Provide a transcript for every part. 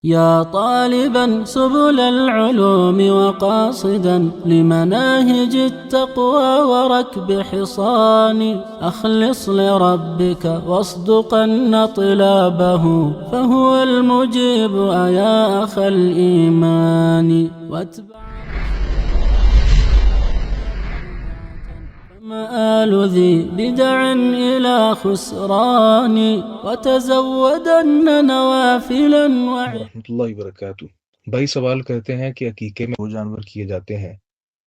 يا طالبا سبل العلوم وقاصدا لمناهج التقوى وركب حصان أخلص لربك واصدقن طلابه فهو المجيب يا أخ الإيمان واتبع مآل ذي بدع إلى خسران وتزودن نوافلا ورحمۃ اللہ وبرکاتہ۔ بھائی سوال کرتے ہیں کہ عقیقے میں 2 جانور کیے جاتے ہیں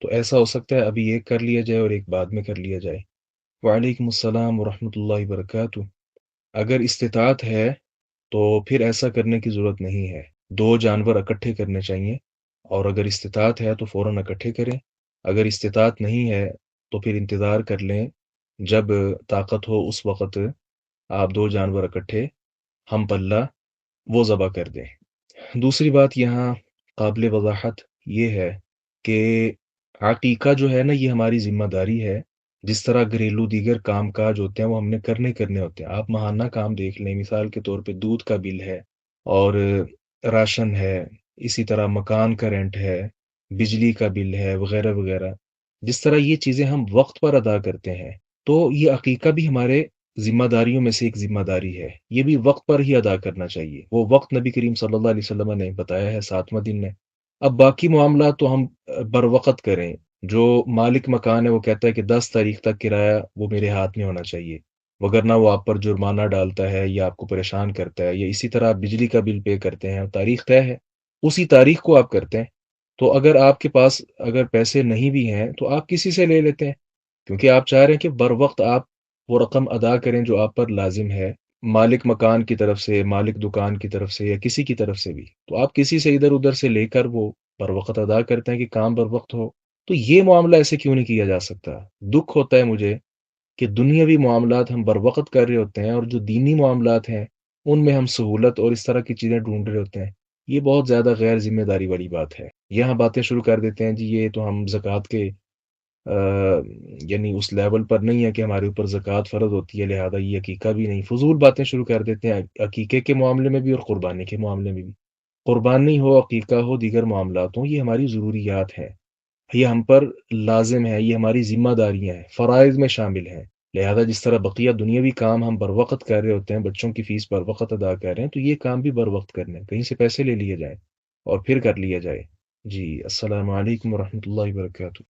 تو ایسا ہو سکتا ہے ابھی ایک کر لیا جائے اور ایک بعد میں کر لیا جائے؟ وعلیکم السلام ورحمۃ اللہ وبرکاتہ۔ اگر استطاعت ہے تو پھر ایسا کرنے کی ضرورت نہیں ہے، 2 جانور اکٹھے کرنے چاہیے، اور اگر استطاعت ہے تو فوراً اکٹھے کریں۔ اگر استطاعت نہیں ہے تو پھر انتظار کر لیں، جب طاقت ہو اس وقت آپ 2 جانور اکٹھے ہم پلہ وہ ذبح کر دیں۔ دوسری بات یہاں قابل وضاحت یہ ہے کہ عقیقہ جو ہے نا، یہ ہماری ذمہ داری ہے۔ جس طرح گھریلو دیگر کام کاج ہوتے ہیں وہ ہم نے کرنے ہوتے ہیں۔ آپ ماہانہ کام دیکھ لیں، مثال کے طور پہ دودھ کا بل ہے اور راشن ہے، اسی طرح مکان کا رینٹ ہے، بجلی کا بل ہے، وغیرہ وغیرہ۔ جس طرح یہ چیزیں ہم وقت پر ادا کرتے ہیں، تو یہ عقیقہ بھی ہمارے ذمہ داریوں میں سے ایک ذمہ داری ہے، یہ بھی وقت پر ہی ادا کرنا چاہیے۔ وہ وقت نبی کریم صلی اللہ علیہ وسلم نے بتایا ہے 7واں دن میں۔ اب باقی معاملات تو ہم بر وقت کریں۔ جو مالک مکان ہے وہ کہتا ہے کہ 10 تاریخ تک کرایہ وہ میرے ہاتھ میں ہونا چاہیے، وگرنہ وہ آپ پر جرمانہ ڈالتا ہے یا آپ کو پریشان کرتا ہے، یا اسی طرح آپ بجلی کا بل پے کرتے ہیں اور تاریخ طے ہے، اسی تاریخ کو آپ کرتے ہیں۔ تو اگر آپ کے پاس اگر پیسے نہیں بھی ہیں تو آپ کسی سے لے لیتے ہیں، کیونکہ آپ چاہ رہے ہیں کہ بر وقت آپ وہ رقم ادا کریں جو آپ پر لازم ہے، مالک مکان کی طرف سے، مالک دکان کی طرف سے، یا کسی کی طرف سے بھی۔ تو آپ کسی سے ادھر ادھر سے لے کر وہ بر وقت ادا کرتے ہیں کہ کام بر وقت ہو۔ تو یہ معاملہ ایسے کیوں نہیں کیا جا سکتا؟ دکھ ہوتا ہے مجھے کہ دنیاوی معاملات ہم بر وقت کر رہے ہوتے ہیں، اور جو دینی معاملات ہیں ان میں ہم سہولت اور اس طرح کی چیزیں ڈھونڈ رہے ہوتے ہیں۔ یہ بہت زیادہ غیر ذمہ داری والی بات ہے۔ یہاں باتیں شروع کر دیتے ہیں جی یہ تو ہم زکوٰۃ کے یعنی اس لیول پر نہیں ہے کہ ہمارے اوپر زکوٰۃ فرض ہوتی ہے، لہذا یہ عقیقہ بھی نہیں، فضول باتیں شروع کر دیتے ہیں عقیقے کے معاملے میں بھی اور قربانی کے معاملے میں بھی۔ قربانی ہو، عقیقہ ہو، دیگر معاملات ہوں، یہ ہماری ضروریات ہیں، یہ ہم پر لازم ہے، یہ ہماری ذمہ داریاں ہیں، فرائض میں شامل ہیں۔ لہذا جس طرح بقیہ دنیاوی کام ہم بر وقت کر رہے ہوتے ہیں، بچوں کی فیس بر وقت ادا کر رہے ہیں، تو یہ کام بھی بر وقت کرنے ہیں، کہیں سے پیسے لے لیے جائیں اور پھر کر لیا جائے۔ جی السلام علیکم ورحمۃ اللہ وبرکاتہ۔